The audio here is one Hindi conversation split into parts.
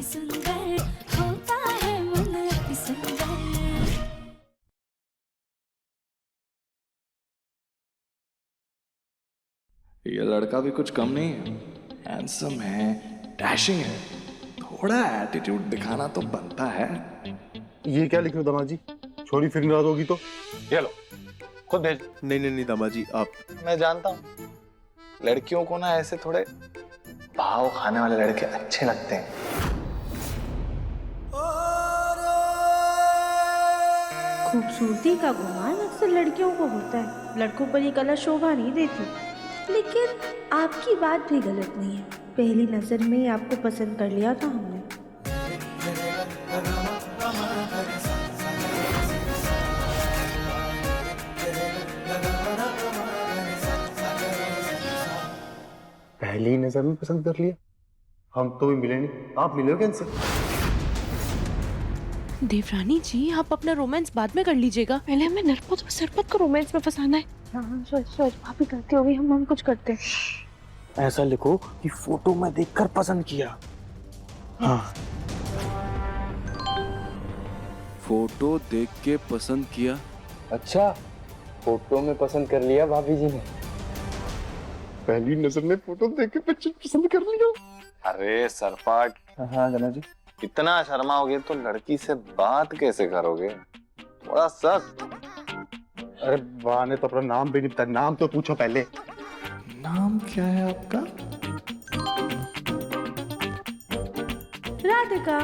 सुंदर होता है मन अति सुंदर। ये लड़का भी कुछ कम नहीं है, हैंडसम है, डैशिंग है, थोड़ा एटीट्यूड दिखाना तो बनता है। ये क्या लिख रहे हो दामाद जी? छोरी फिर नाराज होगी तो? ये लो, खुद भेज। नहीं दामाद जी, आप। मैं जानता हूँ लड़कियों को ना ऐसे थोड़े भाव खाने वाले लड़के अच्छे लगते हैं। खूबसूरती का गुमान अक्सर लड़कियों को होता है, लड़कों पर ये कला शोभा नहीं देती। लेकिन आपकी बात भी गलत नहीं है, पहली नजर में ही आपको पसंद कर लिया था हमने। पहली नजर में पसंद कर लिया? हम तो भी मिले नहीं, आप मिले हो कैसे? देवरानी जी, आप अपना रोमांस बाद में कर लीजिएगा, पहले हमें नरपत और सरपत को रोमांस में फंसाना है। हाँ सोच भाभी गलती होगी, हम कुछ करते हैं। ऐसा लिखो कि फोटो में देखकर पसंद किया। हाँ, फोटो देख के पसंद किया। अच्छा, फोटो में पसंद कर लिया भाभी जी ने। पहली नजर में फोटो देख के पसंद कर लिया। अरे सरपाट, हाँ गणा जी। इतना शर्माओगे तो लड़की से बात कैसे करोगे? थोड़ा सख्त। अरे वाह ने तो अपना नाम भी नहीं बताया, नाम तो पूछो पहले। नाम क्या है आपका? राधिका।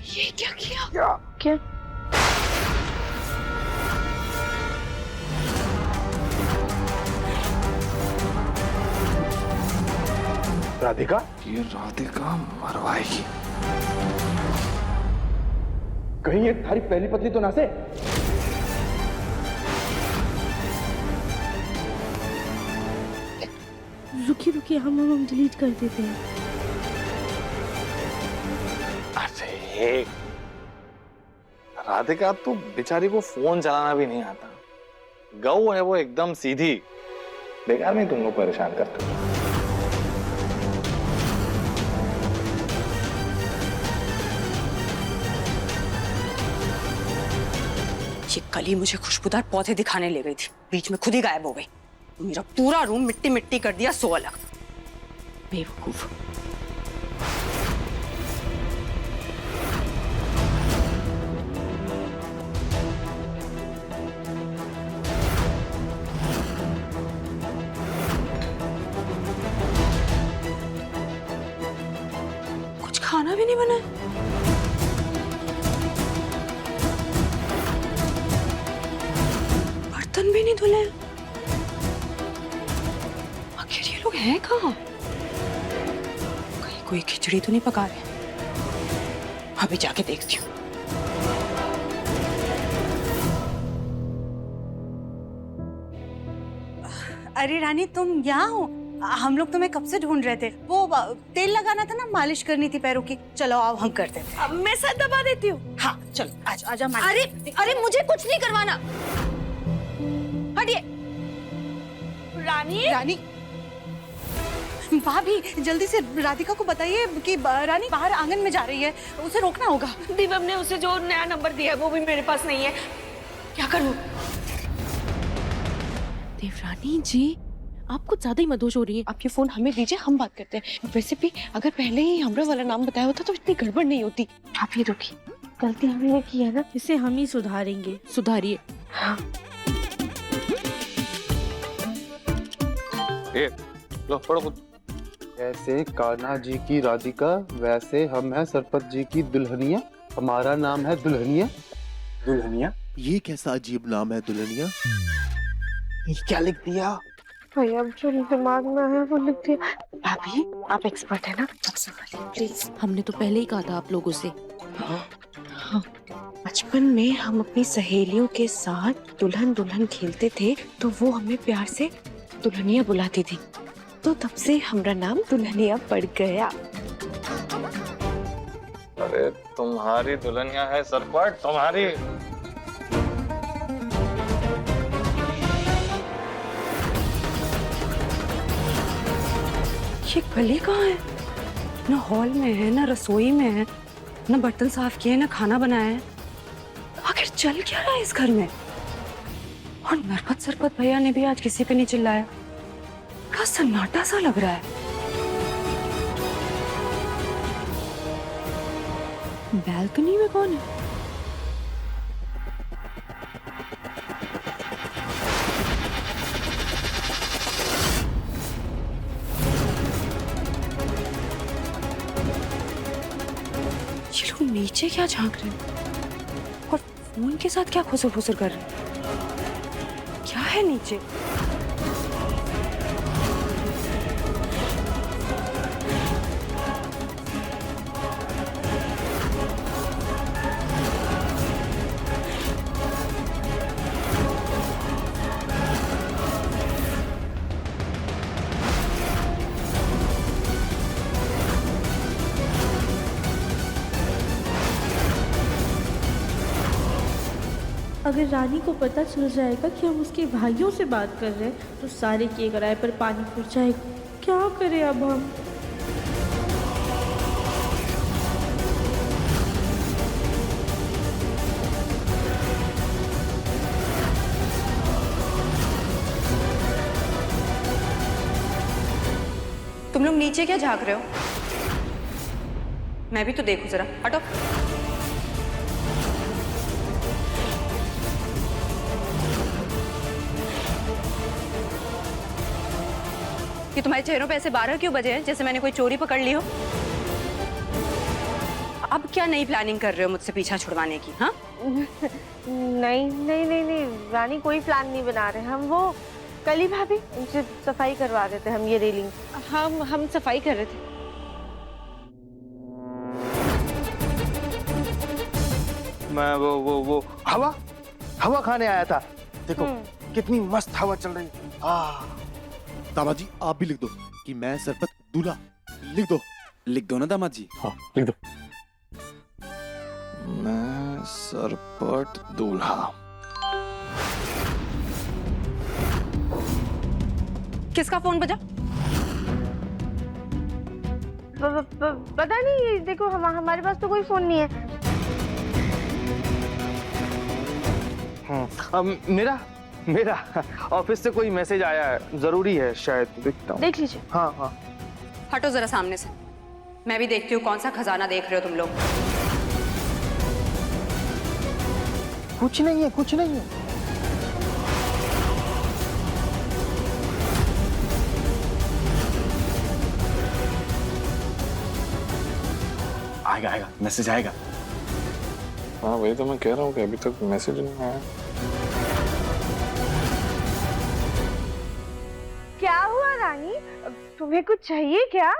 ये क्या किया? क्या? राधिका? ये राधिका मरवाएगी। कहीं ये थारी पहली पत्नी तो ना से? रुकिए हम डिलीट कर देते हैं। अरे राधिका तो बेचारी को फोन चलाना भी नहीं आता, गऊ है वो एकदम सीधी, बेकार में तुम लोग परेशान करते हो। ये कल ही मुझे खुशबूदार पौधे दिखाने ले गई थी, बीच में खुद ही गायब हो गई। मेरा पूरा रूम मिट्टी मिट्टी कर दिया, सो अलग बेवकूफ। कुछ खाना भी नहीं बना। बर्तन भी नहीं धुले। आखिर ये लोग हैं कहाँ? कहीं कोई खिचड़ी तो नहीं पका रहे? अभी जाके देखती हूँ। अरे रानी, तुम यहाँ हो? हम लोग तुम्हें कब से ढूंढ रहे थे। वो तेल लगाना था ना, मालिश करनी थी पैरों की। चलो आओ, हम कर देते हैं। मैं सर दबा देती हूँ। हाँ चलो, आजा। अरे मुझे कुछ नहीं करवाना। हटिए। रानी भाभी जल्दी से राधिका को बताइए कि रानी बाहर आंगन में जा रही है, उसे रोकना होगा। दिव्यम ने उसे जो नया नंबर दिया है वो भी मेरे पास नहीं है, क्या करूं? देवरानी जी, आप कुछ ज्यादा ही मदहोश हो रही है। आप ये फोन हमें दीजिए, हम बात करते हैं। वैसे भी अगर पहले ही हमरा वाला नाम बताया होता तो इतनी गड़बड़ नहीं होती। आप ये रुकिए, गलती हमने की है ना, इसे हम ही सुधारेंगे। सुधारिए। हाँ। लो पढ़ो खुद। ऐसे कान्हा जी की राधिका, वैसे हम हैं सरपत जी की दुल्हनिया। हमारा नाम है दुल्हनिया। दुल्हनिया? ये कैसा अजीब नाम है, दुल्हनिया? ये क्या लिख दिया? भैया जो दिमाग में है वो लिख दिया। भाभी आप एक्सपर्ट है ना, आप संभालिए प्लीज। हमने तो पहले ही कहा था आप लोगों से। हाँ, बचपन में हम अपनी सहेलियों के साथ दुल्हन खेलते थे तो वो हमें प्यार से दुल्हनिया बुलाती थी, तो तब से हमारा नाम दुल्हनिया पड़ गया। अरे तुम्हारी दुल्हनिया है सरपट, तुम्हारी। ये कली कहाँ है? ना हॉल में है, ना रसोई में है, ना बर्तन साफ किए, ना खाना बनाया है। आखिर चल क्या रहा है इस घर में? और नरपत सरपत भैया ने भी आज किसी पे नहीं चिल्लाया। बड़ा सन्नाटा सा लग रहा है। बैल्कनी में कौन है? ये लोग नीचे क्या झांक रहे हैं और फोन के साथ क्या खुसर फुसर कर रहे हैं? क्या है नीचे? अगर रानी को पता चल जाएगा कि हम उसके भाइयों से बात कर रहे हैं तो सारे किए कराए पर पानी फूट जाएगा। क्या करें अब हम? तुम लोग नीचे क्या झांक रहे हो? मैं भी तो देखूं जरा, हटो। कि तुम्हारे चेहरों पे ऐसे 12 क्यों बजे हैं, जैसे मैंने कोई चोरी पकड़ ली हो? अब क्या नई प्लानिंग कर रहे हो मुझसे पीछा छुड़वाने की? हाँ नहीं नहीं नहीं नहीं रानी, कोई प्लान नहीं बना रहे हम। वो कल ही भाभी उनसे सफाई करवा रहे थे हम, ये रेलिंग हम सफाई कर रहे थे। मैं वो हवा खाने आया था। देखो कितनी मस्त हवा चल रही है। दामाद जी आप भी लिख दो कि मैं सरपत दूल्हा। लिख दो। लिख दो ना दामाद जी। हाँ लिख दो। मैं सरपट दूल्हा। किसका फोन बजा? पता नहीं, देखो हमारे पास तो कोई फोन नहीं है। मेरा ऑफिस से कोई मैसेज आया है, जरूरी है शायद, देखता हूँ। देख लीजिए। हाँ। हटो जरा सामने से, मैं भी देखती हूँ कौन सा खजाना देख रहे हो तुम लोग। कुछ नहीं है। आएगा मैसेज आएगा। हाँ वही तो मैं कह रहा हूँ कि अभी तक मैसेज नहीं आया। क्या हुआ रानी, तुम्हें कुछ चाहिए क्या?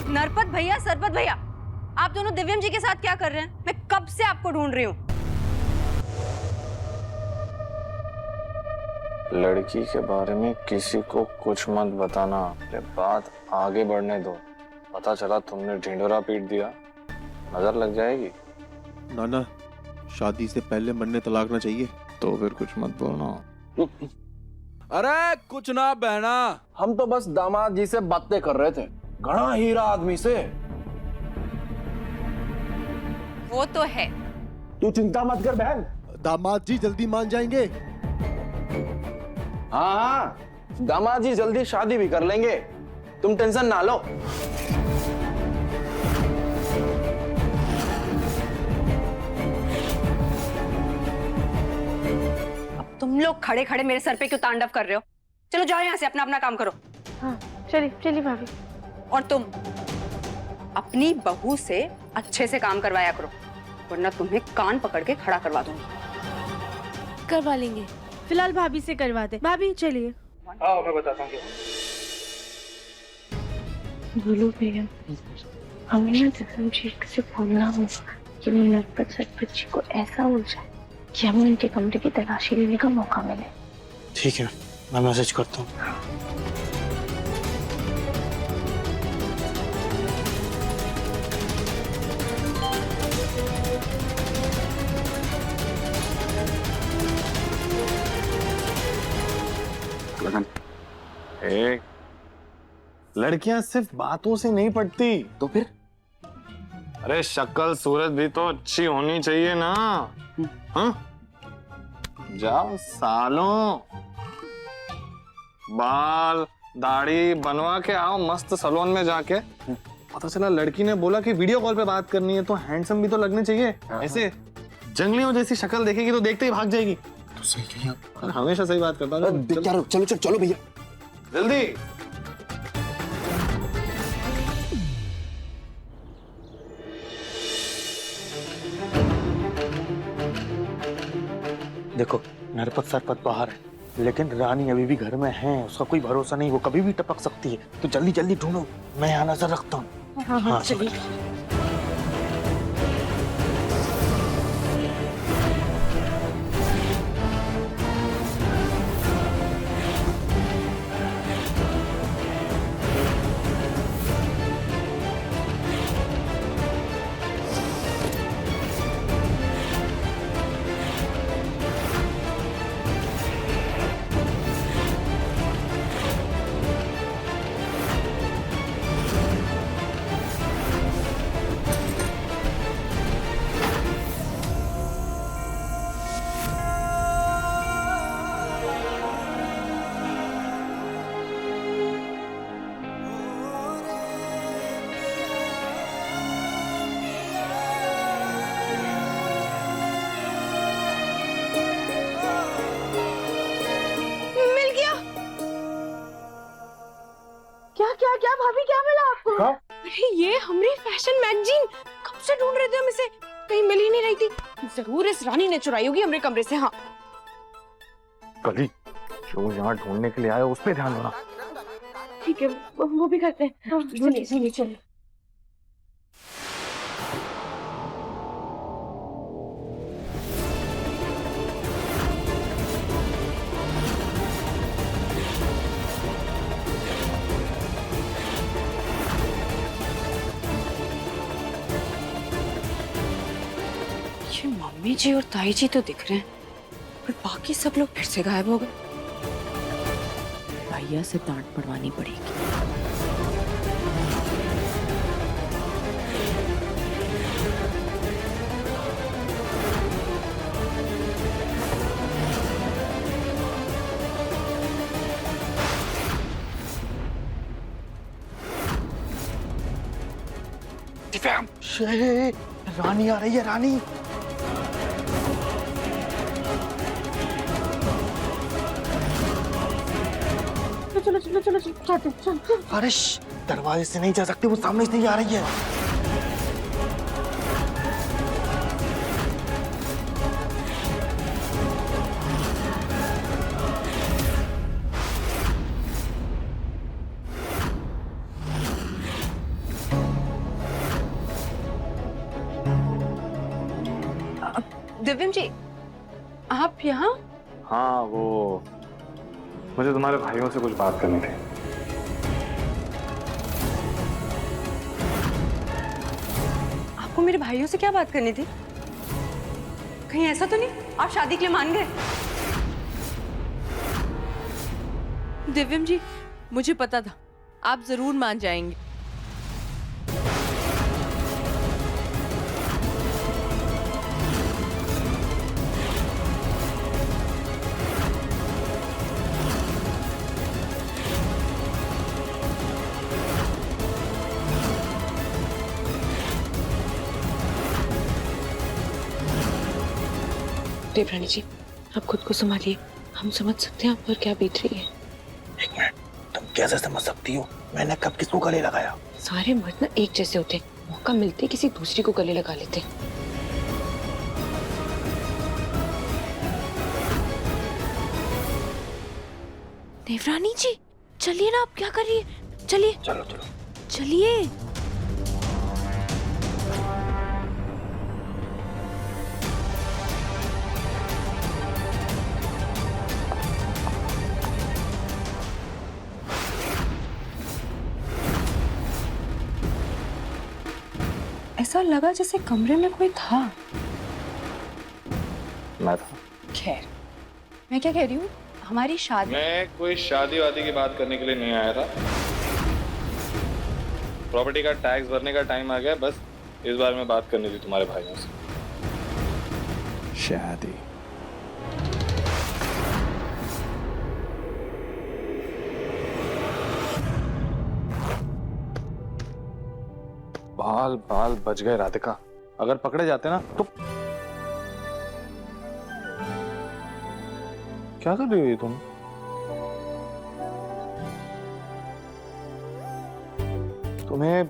नरपत भैया, सरपत भैया, आप दोनों दिव्यम जी के साथ क्या कर रहे हैं? मैं कब से आपको ढूंढ रही हूँ। लड़की के बारे में किसी को कुछ मत बताना, ये बात आगे बढ़ने दो। पता चला तुमने ढिंढोरा पीट दिया, नजर लग जाएगी। नाना शादी से पहले मरने तलाक ना चाहिए। तो फिर कुछ मत बोलना। अरे कुछ ना बहना, हम तो बस दामाद जी से बातें कर रहे थे, घना हीरा आदमी से। वो तो है। तू चिंता मत कर बहन। दामाद जी जल्दी मान जाएंगे। हाँ, दामाद जी जल्दी शादी भी कर लेंगे, तुम टेंशन ना लो। अब तुम लोग खड़े खड़े मेरे सर पे क्यों तांडव कर रहे हो? चलो जाओ यहाँ से, अपना अपना काम करो। हाँ चलिए भाभी। और तुम अपनी बहू से अच्छे से काम करवाया करो, वरना तुम्हें कान पकड़ के खड़ा करवा दूंगी। करवा लेंगे, फिलहाल भाभी से करवाते। भाभी चलिए। आओ मैं बताता हूँ। बोलो भैया, हमें ना दिव्यम जी से बोलना होगा कि नरपत सरपत जी को ऐसा उलझा कि हमें उनके कमरे की तलाशी लेने का मौका मिले। ठीक है, मैं मैसेज करता हूँ। एक लड़कियां सिर्फ बातों से नहीं पटती। तो फिर अरे शक्ल सूरत भी तो अच्छी होनी चाहिए ना। हाँ? जाओ सालों बाल दाढ़ी बनवा के आओ मस्त सैलून में जाके। पता चला लड़की ने बोला कि वीडियो कॉल पे बात करनी है तो हैंडसम भी तो लगने चाहिए। ऐसे जंगलियों जैसी शक्ल देखेगी तो देखते ही भाग जाएगी। तो सही कही आप। हमेशा सही बात करता हूँ। चलो चलो चलो चलो भैया। जल्दी। देखो नरपत सरपत बाहर है लेकिन रानी अभी भी घर में है, उसका कोई भरोसा नहीं, वो कभी भी टपक सकती है। तो जल्दी जल्दी ढूंढो, मैं यहाँ नजर रखता हूँ। हाँ चलिए। क्या भाभी क्या मिला आपको? अरे ये हमारी फैशन मैगजीन, कब से ढूंढ रहे थे हम इसे, कहीं मिल ही नहीं रही थी। जरूर इस रानी ने चुराई होगी हमारे कमरे से। हाँ कली जो यहाँ ढूंढने के लिए आया उस पे ध्यान देना। ठीक है वो भी करते हैं। चलिए चलिए। मम्मी जी और ताई जी तो दिख रहे हैं पर बाकी सब लोग फिर से गायब हो गए। भैया से डांट पड़वानी पड़ेगी। रानी आ रही है, रानी। चलो चलो चलो चलो चलो। अरे दरवाजे से नहीं जा सकते, वो सामने से ही आ रही है। दिव्यम जी आप यहाँ? हाँ वो मुझे तुम्हारे भाइयों से कुछ बात करनी थी। आपको मेरे भाइयों से क्या बात करनी थी? कहीं ऐसा तो नहीं आप शादी के लिए मान गए? दिव्यम जी मुझे पता था आप जरूर मान जाएंगे। देवरानी जी आप खुद को संभालिए, हम समझ सकते हैं आप पर क्या बीत रही है। एक मिनट, तुम कैसे समझ सकती हो मैंने कब किसको गले लगाया? सारे मर्द ना एक जैसे होते, मौका मिलते किसी दूसरी को गले लगा लेते। देवरानी जी चलिए ना, आप क्या कर रही है? चलिए चलो चलो चलिए। ऐसा लगा जैसे कमरे में कोई था। मैं था। खैर मैं क्या कह रही हूँ, हमारी शादी। मैं कोई शादी वादी की बात करने के लिए नहीं आया था। प्रॉपर्टी का टैक्स भरने का टाइम आ गया, बस इस बारे में बात करनी थी तुम्हारे भाइयों से। शादी। बाल बाल बच गए राधिका, अगर पकड़े जाते ना तो। क्या कर रही हो तुम? तुम्हें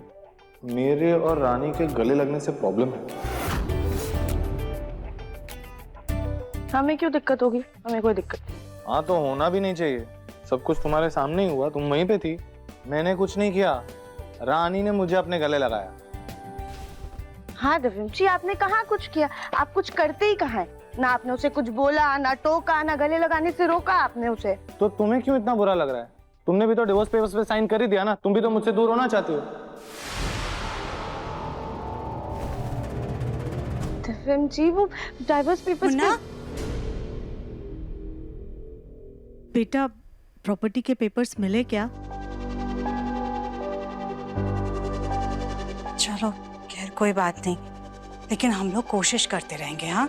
मेरे और रानी के गले लगने से प्रॉब्लम है? हमें क्यों दिक्कत होगी? हमें कोई दिक्कत नहीं। हाँ तो होना भी नहीं चाहिए, सब कुछ तुम्हारे सामने ही हुआ, तुम वहीं पे थी। मैंने कुछ नहीं किया, रानी ने मुझे अपने गले लगाया। हाँ दिव्यम जी, आपने कहाँ कुछ किया? आप कुछ करते ही कहाँ है? ना आपने उसे कुछ बोला, ना टोका, ना गले लगाने से रोका आपने उसे। तो तुम्हें क्यों इतना बुरा लग रहा है? तुमने भी तो डिवोर्स पेपर्स पे साइन कर ही दिया ना, तुम भी तो मुझसे दूर होना चाहती हो। दिव्यम जी, वो डिवोर्स पेपर्स बेटा, प्रॉपर्टी के पेपर्स मिले क्या? चलो खैर कोई बात नहीं, लेकिन हम लोग कोशिश करते रहेंगे। हाँ,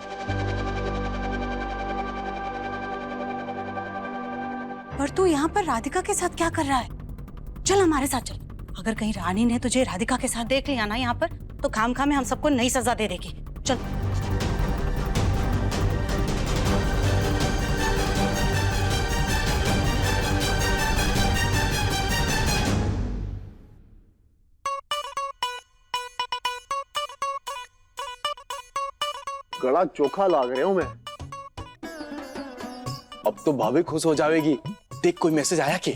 पर तू यहाँ पर राधिका के साथ क्या कर रहा है? चल हमारे साथ चल। अगर कहीं रानी ने तुझे राधिका के साथ देख लिया ना यहाँ पर, तो खामखा में हम सबको नई सजा दे देगी। चल। गला चोखा लाग रहा हूं मैं। अब तो भाभी खुश हो जाएगी। देख कोई मैसेज आया कि?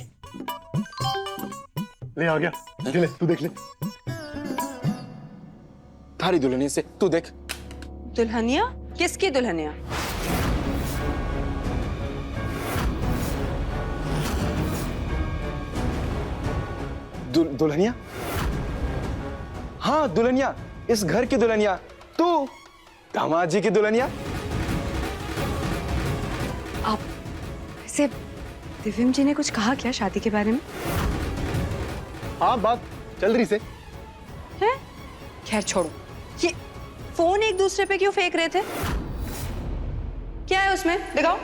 ले आ गया, ले तू देख ले। थारी दुल्हनिया से तू देख। दुल्हनिया? किसकी दुल्हनिया? दुल्हनिया? हाँ दुल्हनिया, इस घर की दुल्हनिया, तू दामाद जी की दुल्हनिया। आप वैसे दिव्यम जी ने कुछ कहा क्या शादी के बारे में? हाँ बात चल रही से है? खैर छोड़ो, ये फोन एक दूसरे पे क्यों फेंक रहे थे? क्या है उसमें, दिखाओ।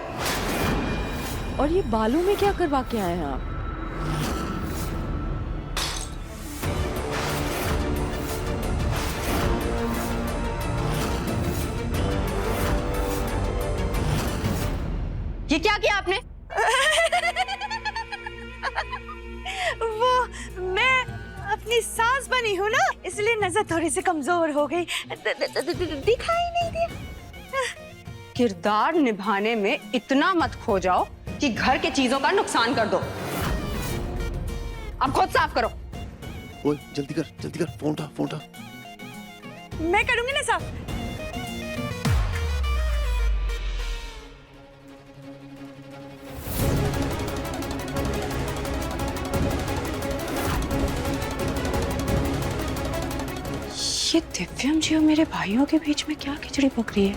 और ये बालों में क्या करवा के आए हैं आप? ये क्या किया आपने? वो मैं अपनी सास बनी हूँ ना, इसलिए नजर थोड़ी सी कमजोर हो गई, दिखाई नहीं दिया। किरदार निभाने में इतना मत खो जाओ कि घर के चीजों का नुकसान कर दो। अब खुद साफ करो। बोल जल्दी कर, फोन उठा, फोन उठा। मैं करूंगी ना साफ। ये दिव्यम जी और मेरे भाइयों के बीच में क्या खिचड़ी पक रही है?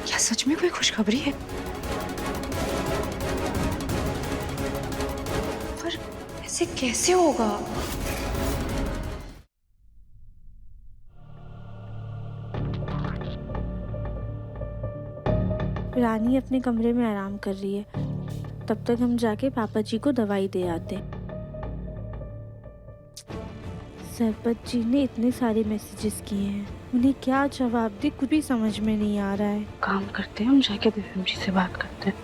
क्या सच में कोई खुशखबरी है? पर ऐसे कैसे होगा? रानी अपने कमरे में आराम कर रही है, तब तक हम जाके पापा जी को दवाई दे आते। सरपत जी ने इतने सारे मैसेजेस किए हैं, उन्हें क्या जवाब दे कुछ भी समझ में नहीं आ रहा है। काम करते हैं, हम जाके दिव्यम जी से बात करते हैं।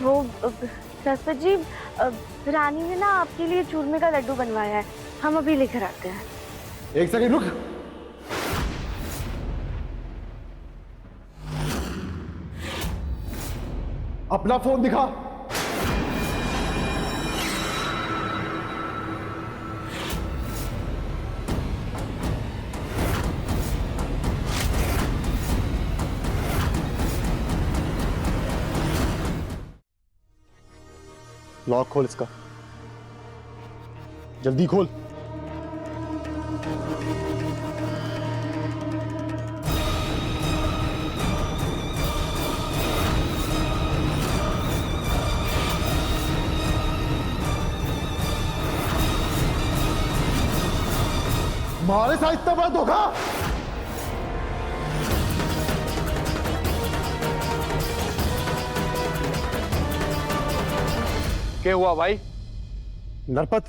वो सरपत जी, रानी ने ना आपके लिए चूरमे का लड्डू बनवाया है, हम अभी लेकर आते हैं। एक सेकंड रुक। अपना फोन दिखा। लॉक खोल इसका, जल्दी खोल। हमारे साथ इतना बड़ा धोखा। क्या हुआ भाई? नरपत,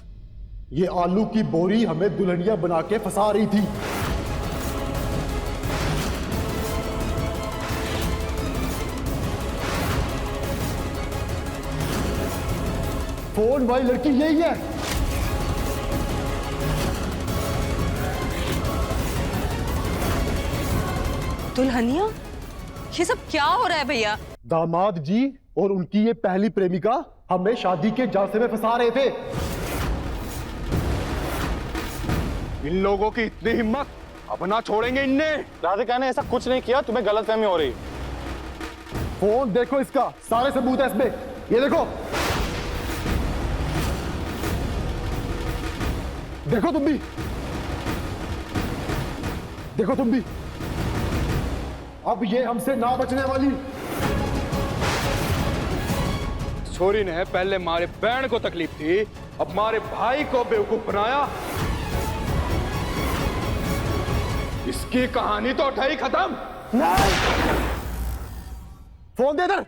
ये आलू की बोरी हमें दुल्हनिया बना के फंसा रही थी। फोन वाली लड़की यही है। दुल्हनिया? ये सब क्या हो रहा है भैया? दामाद जी और उनकी ये पहली प्रेमिका हमें शादी के झांसे में फंसा रहे थे। इन लोगों की इतनी हिम्मत, अब ना छोड़ेंगे इन्हें। राधिका ने ऐसा कुछ नहीं किया, तुम्हें गलतफहमी हो रही। फोन देखो इसका, सारे सबूत है इसमें, ये देखो। देखो तुम भी, देखो तुम भी। अब ये हमसे ना बचने वाली। छोरी ने पहले हमारे बहन को तकलीफ थी, अब हमारे भाई को बेवकूफ बनाया। इसकी कहानी तो उठाई खत्म। नहीं! फोन दे इधर।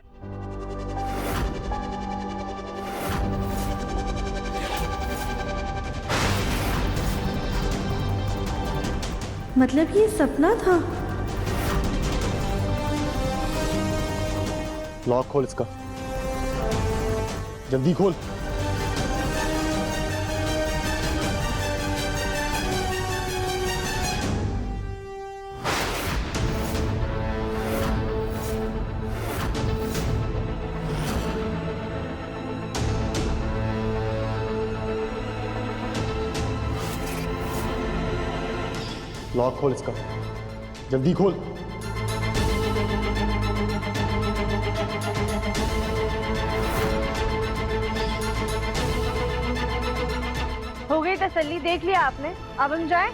मतलब ये सपना था? लॉक खोल इसका, जल्दी खोल। लॉक खोल इसका, जल्दी खोल। हो गई तसल्ली, देख लिया आपने, अब हम जाएं?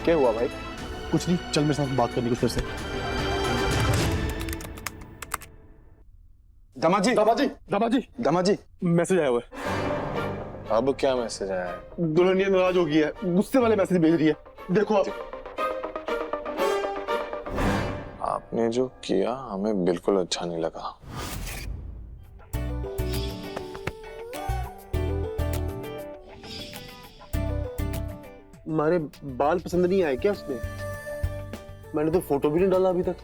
क्या हुआ भाई? कुछ नहीं, चल मेरे साथ बात करने को फिर से। दामाजी, दामाजी, दामाजी, दामाजी, मैसेज आया हुआ है। अब क्या मैसेज आया है? दुल्हनिया नाराज हो गई है, गुस्से वाले मैसेज भेज रही है, देखो आप। आपने जो किया हमें बिल्कुल अच्छा नहीं लगा। हमारे बाल पसंद नहीं आए क्या उसमें? मैंने तो फोटो भी नहीं डाला अभी तक।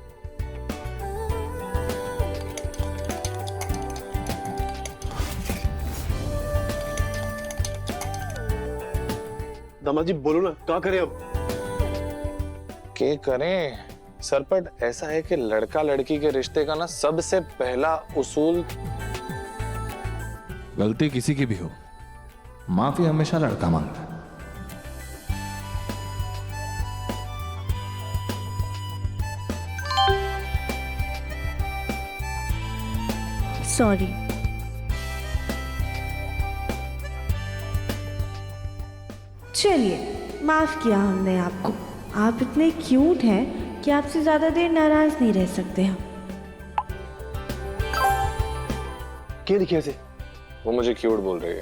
दामाजी बोलो ना, क्या करें अब? क्या करें सरपट? ऐसा है कि लड़का लड़की के रिश्ते का ना सबसे पहला उसूल, गलती किसी की भी हो, माफी हमेशा लड़का मांगता है। सॉरी। चलिए, माफ किया हमने आपको। आप इतने क्यूट हैं कि आपसे ज्यादा देर नाराज नहीं रह सकते हम। क्या लिखे ऐसे? वो मुझे क्यूट बोल रही है।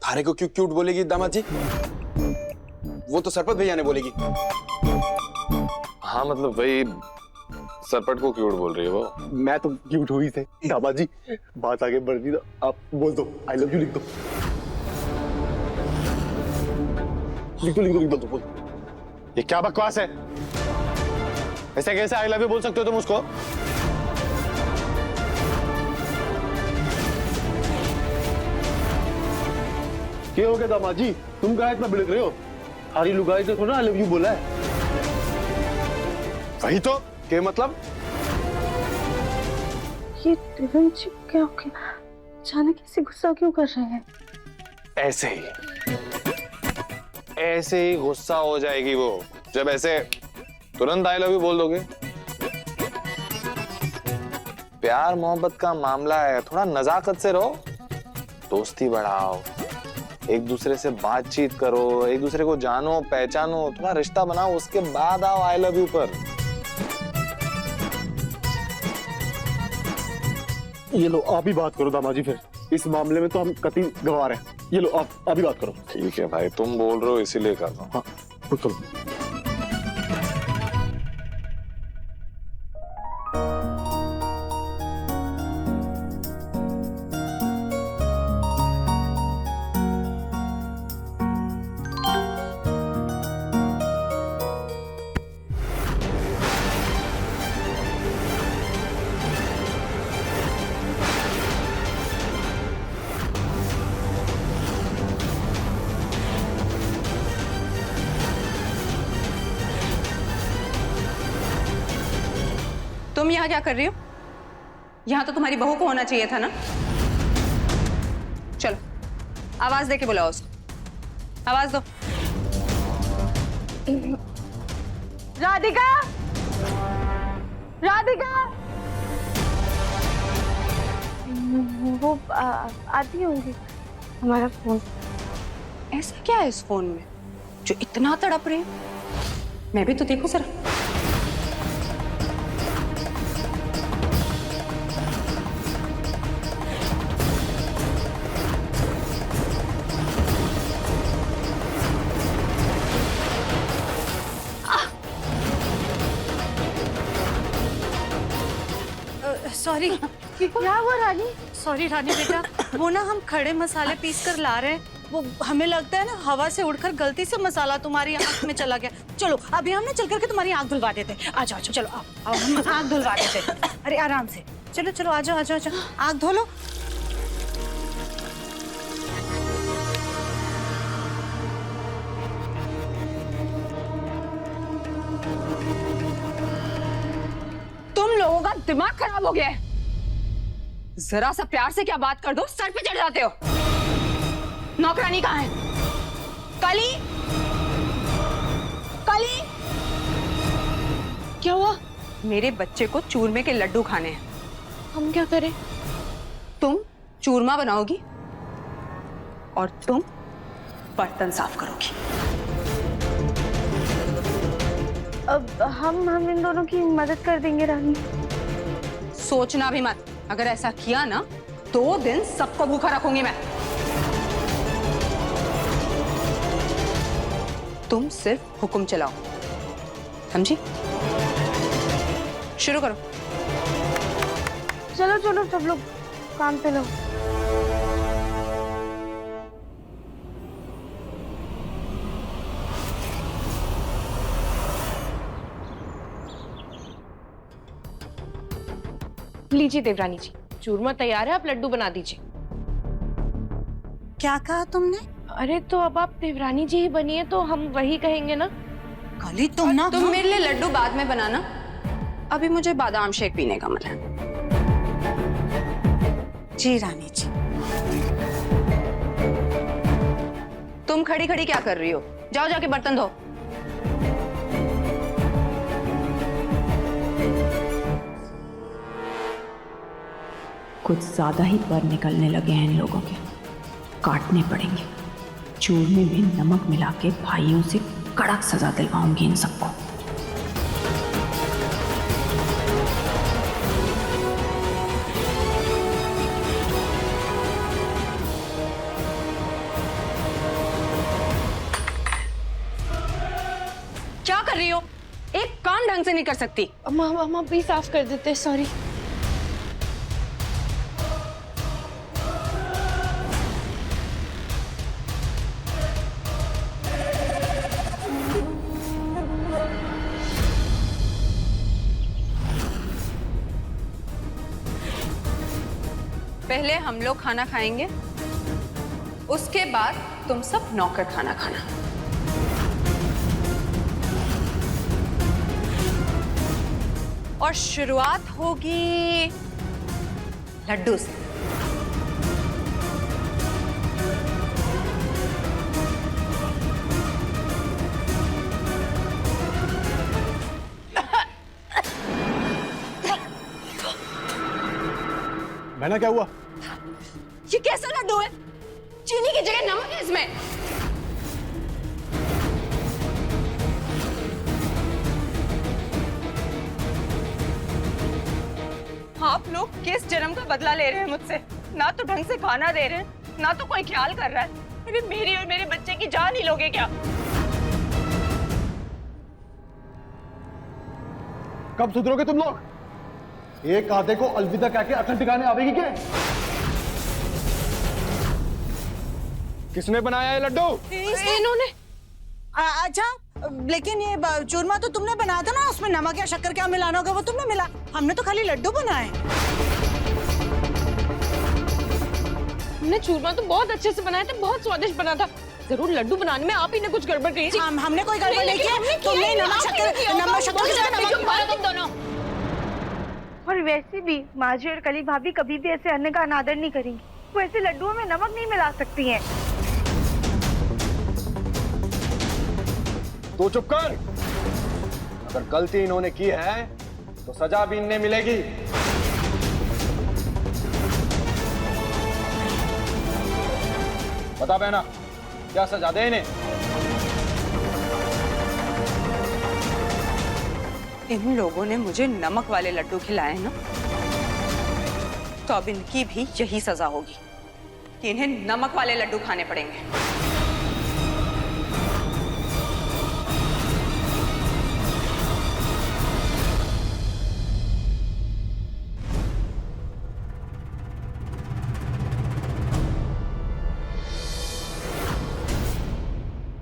थारे को क्यों क्यूट बोलेगी दामाजी? वो तो सरपत भैया ने बोलेगी। हाँ मतलब वही, सरपट को क्यूट बोल रही है वो। मैं तो क्यूट हुई थे। दामाजी बात आगे बढ़ रही, आप बोल दो, आई लव यू लिख दो। लिख दो। ये क्या बकवास है? ऐसे कैसे आई लव यू बोल सकते हो तुम उसको? क्या हो गया दामाजी, तुम कहा इतना बिलक रहे हो? हरी लुगाई से थोड़ा आई लव यू बोला है। वही तो, क्या मतलब? ये दुल्हन जी क्या हो गया? अचानक ऐसे गुस्सा क्यों कर रहे हैं? ऐसे ही गुस्सा हो जाएगी वो। जब ऐसे तुरंत आई लव यू बोल दोगे? प्यार मोहब्बत का मामला है, थोड़ा नजाकत से रहो, दोस्ती बढ़ाओ, एक दूसरे से बातचीत करो, एक दूसरे को जानो पहचानो, थोड़ा रिश्ता बनाओ, उसके बाद आओ आई लव यू पर। ये लो आप ही बात करो दामाजी, फिर इस मामले में तो हम कतई गवार हैं। ये लो आप अभी बात करो। ठीक है भाई, तुम बोल रहे हो इसीलिए कर रहा हूँ। हाँ बिल्कुल। तुम यहाँ क्या कर रही हो? यहाँ तो तुम्हारी बहू को होना चाहिए था ना। चलो आवाज दे के बुलाओ उसको, आवाज दो। राधिका, राधिका। वो आती होंगी। हमारा फोन। ऐसा क्या है इस फोन में जो इतना तड़प रहे? मैं भी तो देखूं सर। सॉरी। क्या हुआ रानी? सॉरी रानी बेटा, वो ना हम खड़े मसाले पीस कर ला रहे हैं, वो हमें लगता है ना हवा से उड़कर गलती से मसाला तुम्हारी आंख में चला गया। चलो अभी हम ना चल करके तुम्हारी आंख धुलवा देते। आ जाओ चलो, आओ हम आंख धुलवा देते। अरे आराम से, चलो चलो आ जाओ आ जाओ, आंख धो लो। तुम लोगों का दिमाग खराब हो गया है। जरा सा प्यार से क्या बात कर दो, सर पे चढ़ जाते हो। नौकरानी कहाँ है? कली, कली। क्या हुआ? मेरे बच्चे को चूरमे के लड्डू खाने हैं। हम क्या करें? तुम चूरमा बनाओगी और तुम बर्तन साफ करोगी। अब हम इन दोनों की मदद कर देंगे रानी। सोचना भी मत, अगर ऐसा किया ना 2 दिन सबको भूखा रखूंगी मैं। तुम सिर्फ हुक्म चलाओ, समझी? शुरू करो। चलो चलो सब लोग काम पे लो। लीजिए देवरानी जी, चूरमा तैयार है, आप लड्डू बना दीजिए। क्या कहा तुमने? अरे तो अब आप देवरानी जी ही बनिए तो हम वही कहेंगे ना। कली तुम ना, तुम मेरे लिए लड्डू बाद में बनाना, अभी मुझे बादाम शेक पीने का मन है। जी रानी जी। तुम खड़ी खड़ी क्या कर रही हो? जाओ जाके बर्तन धो। कुछ ज्यादा ही पर निकलने लगे हैं इन लोगों के, काटने पड़ेंगे। चूरमे में नमक मिला के भाइयों से कड़क सजा दिलवाऊंगी इन सबको। क्या कर रही हो? एक काम ढंग से नहीं कर सकती? हम अभी साफ कर देते, सॉरी। पहले हम लोग खाना खाएंगे, उसके बाद तुम सब नौकर खाना खाना। और शुरुआत होगी लड्डू से। बहना क्या हुआ? ये कैसा लड्डू है? चीनी की जगह नमक है इसमें। आप लोग किस जन्म का बदला ले रहे हैं मुझसे? ना तो ढंग से खाना दे रहे हैं, ना तो कोई ख्याल कर रहा है। अरे मेरी और मेरे बच्चे की जान ही लोगे क्या? कब सुधरोगे तुम लोग? एक आधे को अलविदा कह के अकल ठिकाने आवेगी क्या? किसने बनाया ये लड्डू? इन्होंने। अच्छा, लेकिन ये चूरमा तो तुमने बनाया था ना, उसमें नमक या शक्कर क्या मिलाना होगा वो तुमने मिला। हमने तो खाली लड्डू बनाए। हमने चूरमा तो बहुत अच्छे से बनाया था, बहुत स्वादिष्ट बना था। जरूर लड्डू बनाने में आप ही ने कुछ गड़बड़ की थी। हमने कोई गड़बड़ नहीं की। तुमने नमक शक्कर तुम दोनों। और वैसे भी माजी और कली भाभी कभी भी ऐसे अन्न का अनादर नहीं करेंगी। वो ऐसे लड्डुओं में नमक नहीं मिला सकती हैं। तू चुप कर। अगर गलती इन्होंने की है तो सजा भी इन्हें मिलेगी। बता बहना, क्या सजा दे इन्हें? इन लोगों ने मुझे नमक वाले लड्डू खिलाए हैं ना, तो अब इनकी भी यही सजा होगी कि इन्हें नमक वाले लड्डू खाने पड़ेंगे।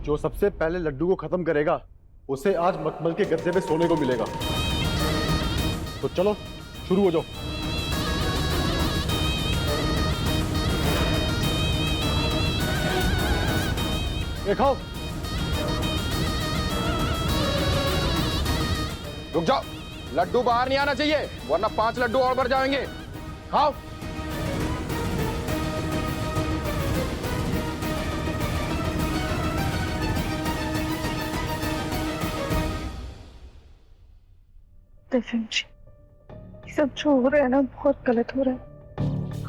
जो सबसे पहले लड्डू को खत्म करेगा उसे आज मखमल के गद्दे पे सोने को मिलेगा। तो चलो शुरू हो जाओ। ये खाओ। रुक जाओ, लड्डू बाहर नहीं आना चाहिए वरना 5 लड्डू और बढ़ जाएंगे। खाओ। दिव्यम जी, ये सब जो हो रहा है ना बहुत गलत हो रहा है।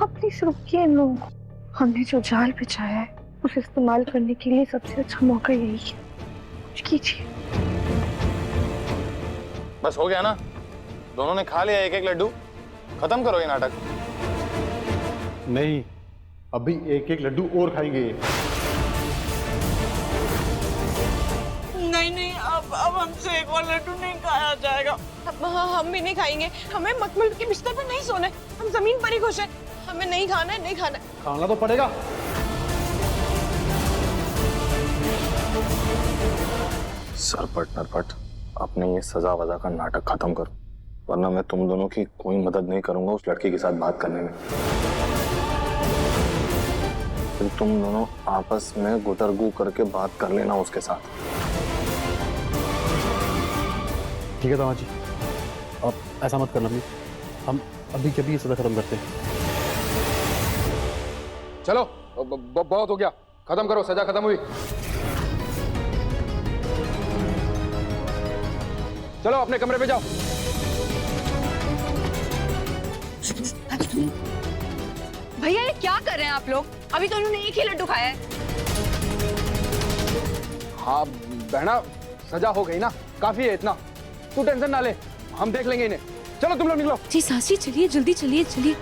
आप प्लीज रुकिए इन लोगों को। हमने जो जाल बिछाया है उसे इस्तेमाल करने के लिए सबसे अच्छा मौका यही है। कुछ कीजिए। बस हो गया ना? दोनों ने खा लिया एक एक लड्डू। खत्म करो ये नाटक। नहीं, अभी एक एक लड्डू और खाएंगे। नहीं, अब हमसे एक और लड्डू नहीं खाया जाएगा। हम भी नहीं खाएंगे। हमें मखमल के बिस्तर पर नहीं सोना है, हम जमीन पर ही खुश हैं। हमें नहीं खाना है, नहीं खाना है। खाना तो पड़ेगा। सरपट नरपट, अपने ये सजा वजा का नाटक खत्म करो, वरना मैं तुम दोनों की कोई मदद नहीं करूंगा उस लड़की के साथ बात करने में। फिर तुम दोनों आपस में गुटरगू करके बात कर लेना उसके साथ। ठीक है दामाद जी, अब ऐसा मत करना प्लीज। हम अभी के अभी ये सजा खत्म करते हैं। चलो बहुत हो गया, खत्म करो, सजा खत्म हुई। चलो अपने कमरे पे जाओ। भैया ये क्या कर रहे हैं आप लोग? अभी तो उन्होंने एक ही लड्डू खाया है। हाँ बहना, सजा हो गई ना, काफी है इतना। तू टेंशन ना ले, हम देख लेंगे इन्हें। चलो तुम लोग निकलो। जी सासी चलिए, जल्दी चलिए चलिए।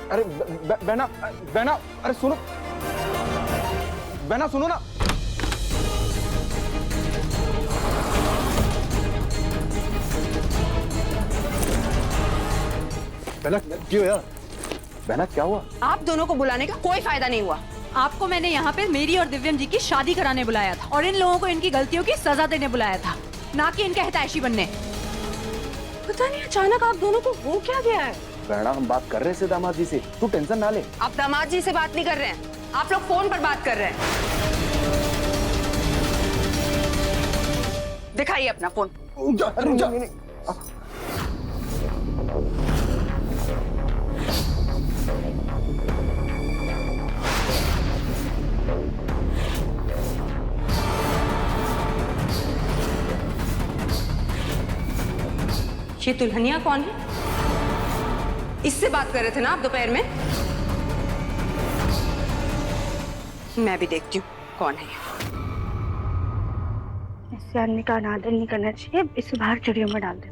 अरे बहना बहना, अरे सुनो बहना, सुनो ना। बहना क्यों यार? बहना क्या हुआ? आप दोनों को बुलाने का कोई फायदा नहीं हुआ। आपको मैंने यहाँ पे मेरी और दिव्यम जी की शादी कराने बुलाया था और इन लोगों को इनकी गलतियों की सजा देने बुलाया था, ना कि इनके हितैषी बनने। पता नहीं अचानक आप दोनों को हो क्या गया है। बहना हम बात कर रहे थे दामाद जी से, तू टेंशन ना ले। आप दामाद जी से बात नहीं कर रहे हैं, आप लोग फोन पर बात कर रहे हैं। दिखाइए अपना फोन। ये दुल्हनिया कौन है? इससे बात कर रहे थे ना आप दोपहर में? मैं भी देखती हूँ कौन है। इससे अन्य का अनादर नहीं करना चाहिए, इसे बाहर चिड़ियों में डाल दे।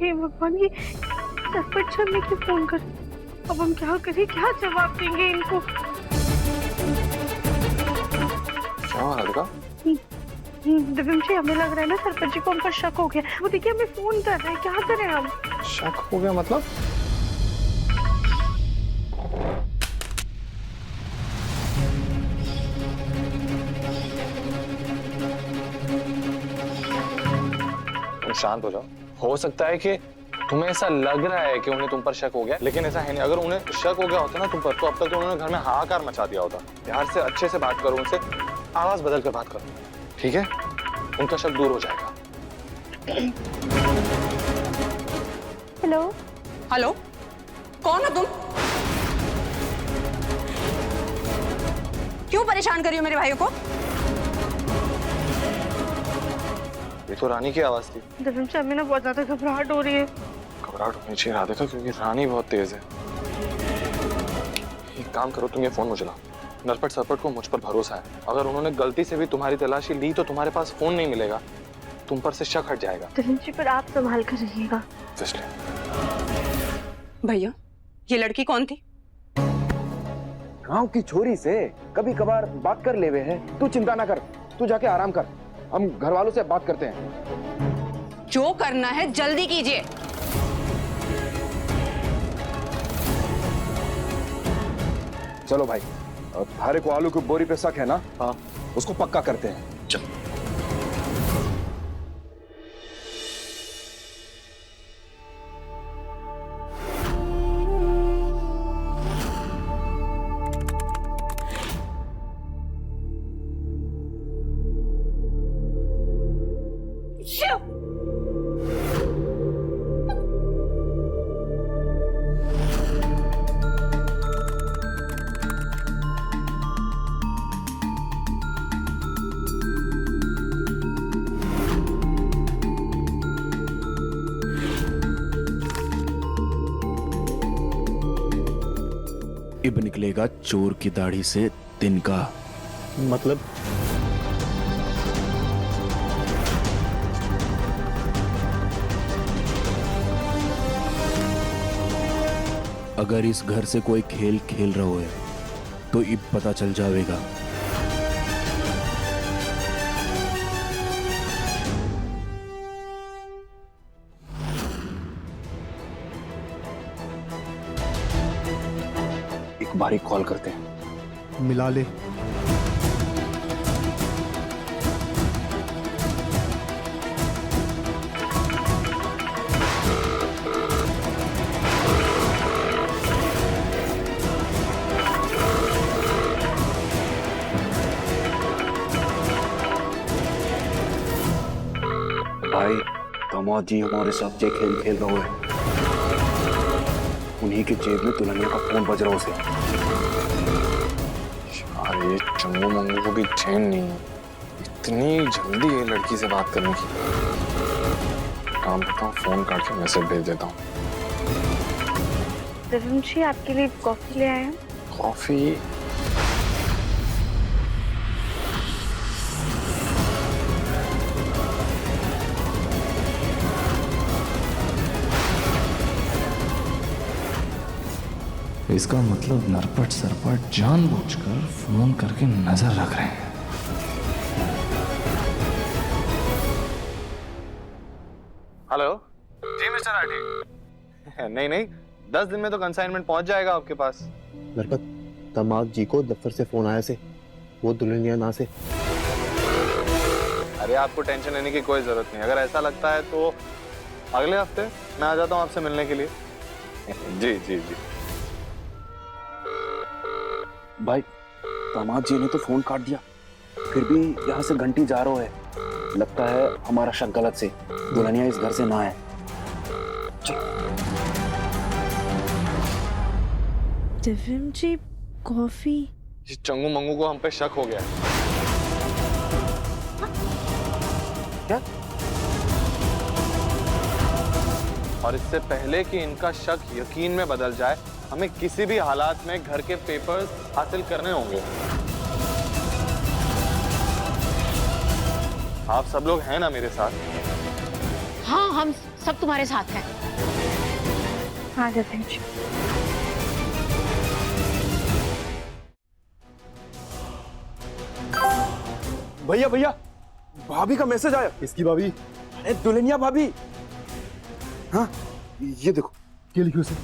हे भगवान, ये सरपट छन्ने क्यों फोन कर? अब हम क्या करें, क्या जवाब देंगे इनको? क्या हुआ राधिका? दिव्यम जी, हमें लग रहा है ना सरपंच जी को हम पर शक हो गया। वो देखिए हमें फोन कर रहे हैं, क्या करें हम? शक हो गया मतलब? तुम शांत हो जाओ। हो सकता है कि तुम्हें ऐसा लग रहा है कि उन्हें तुम पर शक हो गया, लेकिन ऐसा है नहीं। अगर उन्हें शक हो गया होता ना तुम पर, तो अब तक तो उन्होंने घर में हाहाकार मचा दिया होता। प्यार से अच्छे से बात करो उनसे, आवाज बदल कर बात करो, ठीक है? उनका शक दूर हो जाएगा। हेलो हेलो, कौन हो तुम? क्यों परेशान कर रही हो मेरे भाइयों को? ये तो रानी की आवाज थी। दिव्यम जी, हमें ना बहुत ज्यादा घबराहट हो रही है। घबराहट होनी चाहिए राधिका, क्योंकि रानी बहुत तेज है। एक काम करो, तुम ये फोन मुझे लाओ। नरपट सरपट को मुझ पर भरोसा है। अगर उन्होंने गलती से भी तुम्हारी तलाशी ली तो तुम्हारे पास फोन नहीं मिलेगा, तुम पर से शक हट जाएगा। दिव्यम जी, पर आप संभाल कर रहिएगा। भैया, ये लड़की कौन थी? गांव की छोरी से कभी कभार बात कर लेवे है। तू चिंता ना कर, तू जाके आराम कर, हम घर वालों से बात करते हैं। जो करना है जल्दी कीजिए। चलो भाई, थारे को आलू की बोरी पे शक है ना? हाँ, उसको पक्का करते हैं। चल। इब निकलेगा चोर की दाढ़ी से तिनका। मतलब? अगर इस घर से कोई खेल खेल रहा है तो इब पता चल जाएगा। एक बारी कॉल करते हैं। मिला ले। भाई, दामाद जी हमारे साथ जो खेल खेल रहे हैं, उन्हीं के जेब में दुल्हनिया का फोन बज रहा उसे। यार, ये चंगू मंगू को भी चैन नहीं है। इतनी जल्दी ये लड़की से बात करने की। काम करता हूँ, फोन काट के मैसेज भेज देता हूँ। दिव्यम जी, आपके लिए कॉफी ले आए हैं। कॉफी? इसका मतलब नरपट सरपट जानबूझकर फोन करके नजर रख रहे हैं। हेलो जी मिस्टर राठी। नहीं नहीं, 10 दिन में तो कंसाइनमेंट पहुंच जाएगा आपके पास। नरपत, दामाद जी को दफ्तर से फोन आया से, वो दुल्हनिया ना से। अरे आपको टेंशन लेने की कोई जरूरत नहीं। अगर ऐसा लगता है तो अगले हफ्ते मैं आ जाता हूँ आपसे मिलने के लिए। जी जी जी। भाई, दामाद जी ने तो फोन काट दिया, फिर भी यहाँ से घंटी जा रहा है। लगता है हमारा शक गलत से, दुल्हनिया इस घर से ना है। दिव्यम जी, कॉफी? कि चंगू मंगू को हम पे शक हो गया है। क्या? और इससे पहले कि इनका शक यकीन में बदल जाए, हमें किसी भी हालात में घर के पेपर्स हासिल करने होंगे। आप सब लोग हैं ना मेरे साथ? हाँ, हम सब तुम्हारे साथ हैं। हाँ जतिन जी। भैया भैया, भाभी का मैसेज आया। इसकी भाभी? अरे दुल्हनिया भाभी। हाँ ये देखो, क्या लिखा उसे?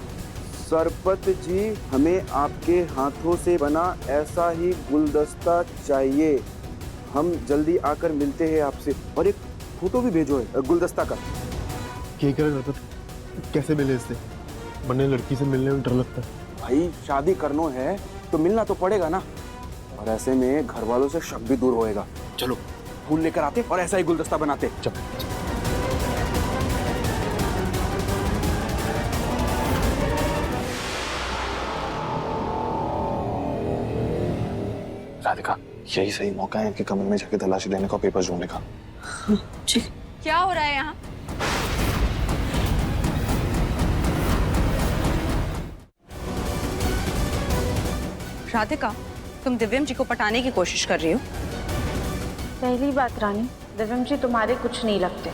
सरपत जी, हमें आपके हाथों से बना ऐसा ही गुलदस्ता चाहिए। हम जल्दी आकर मिलते हैं आपसे। और एक फोटो भी भेजो है गुलदस्ता का। क्या कर रहा था? कैसे मिले इससे? बनने लड़की से मिलने में डर लगता है। भाई शादी करनो है तो मिलना तो पड़ेगा ना, और ऐसे में घर वालों से शक भी दूर होएगा। चलो फूल लेकर आते और ऐसा ही गुलदस्ता बनाते। चलो। राधिका, यही सही मौका है कि कमरे में जाके तलाशी लेने का, पेपर ढूंढने का। क्या हो रहा है यहाँ? राधिका, तुम दिव्यम जी को पटाने की कोशिश कर रही हो? पहली बात रानी, दिव्यम जी तुम्हारे कुछ नहीं लगते।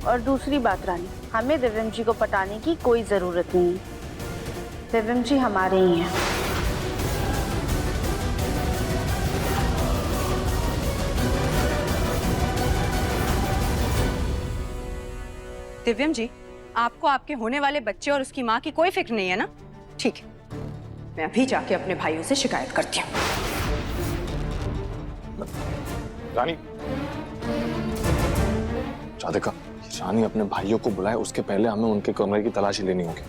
और दूसरी बात रानी, हमें दिव्यम जी को पटाने की कोई जरूरत नहीं है। दिव्यम जी हमारे ही हैं। दिव्यम जी, आपको आपके होने वाले बच्चे और उसकी माँ की कोई फिक्र नहीं है ना? ठीक है, मैं अभी जाके अपने भाइयों से शिकायत करती हूँ। रानी, राधिका, रानी अपने भाइयों को बुलाए, उसके पहले हमें उनके कमरे की तलाशी लेनी होगी।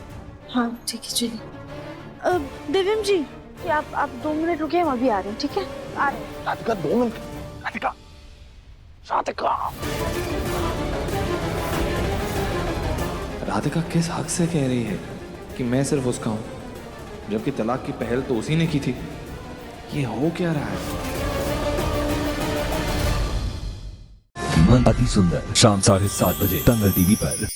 हाँ ठीक है, चलिए। दिव्यम जी, आप 2 मिनट रुकिए, हम अभी आ रहे हैं। ठीक है, आ रहे हैं। राधिका 2 मिनट। राधिका, राधिका, राधिका किस हक से कह रही है कि मैं सिर्फ उसका हूं, जबकि तलाक की पहल तो उसी ने की थी? ये हो क्या रहा है? अति सुंदर शाम 7:30 बजे दंगल टीवी पर।